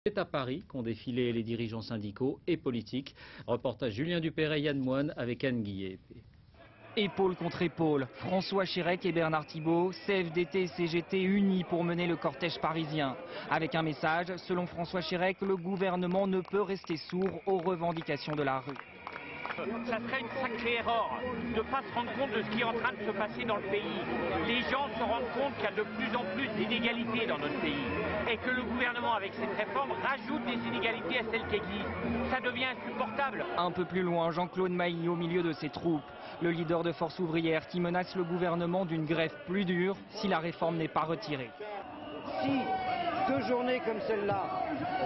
C'est à Paris qu'ont défilé les dirigeants syndicaux et politiques. Reportage Julien Dupéret, Yann Moine avec Anne Guillet. Épaule contre épaule, François Chérec et Bernard Thibault, CFDT et CGT unis pour mener le cortège parisien. Avec un message, selon François Chérec, le gouvernement ne peut rester sourd aux revendications de la rue. Ça serait une sacrée erreur de ne pas se rendre compte de ce qui est en train de se passer dans le pays. Les gens se rendent compte qu'il y a de plus en plus d'inégalités dans notre pays et que le gouvernement, avec cette réforme, rajoute des inégalités à celles qui existent. Ça devient insupportable. Un peu plus loin, Jean-Claude Mailly au milieu de ses troupes, le leader de Force ouvrière qui menace le gouvernement d'une grève plus dure si la réforme n'est pas retirée. Si deux journées comme celle-là,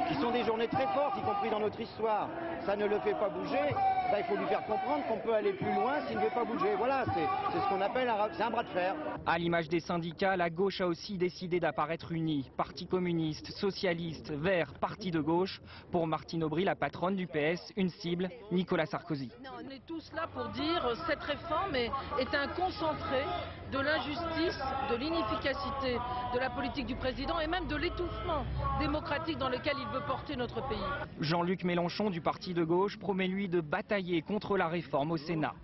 qui sont des journées très fortes, y compris dans notre histoire, ça ne le fait pas bouger, il faut lui faire comprendre qu'on peut aller plus loin s'il ne veut pas bouger. Voilà, c'est ce qu'on appelle un bras de fer. À l'image des syndicats, la gauche a aussi décidé d'apparaître unie. Parti communiste, socialiste, vert, parti de gauche. Pour Martine Aubry, la patronne du PS, une cible, Nicolas Sarkozy. On est tous là pour dire que cette réforme est un concentré de l'injustice, de l'inefficacité de la politique du président et même de l'étouffement démocratique dans lequel il veut porter notre pays. Jean-Luc Mélenchon du parti de gauche promet lui de batailler contre la réforme au Sénat.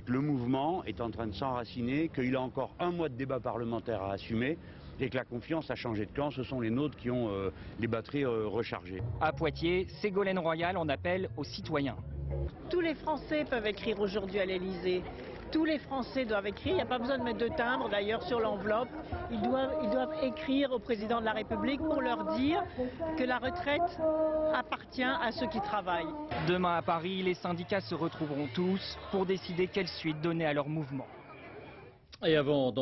Le mouvement est en train de s'enraciner, qu'il a encore un mois de débat parlementaire à assumer et que la confiance a changé de camp. Ce sont les nôtres qui ont les batteries rechargées. À Poitiers, Ségolène Royal en appelle aux citoyens. Tous les Français peuvent écrire aujourd'hui à l'Elysée. Tous les Français doivent écrire. Il n'y a pas besoin de mettre de timbre d'ailleurs sur l'enveloppe. Ils doivent écrire au président de la République pour leur dire que la retraite appartient à ceux qui travaillent. Demain à Paris, les syndicats se retrouveront tous pour décider quelle suite donner à leur mouvement. Et avant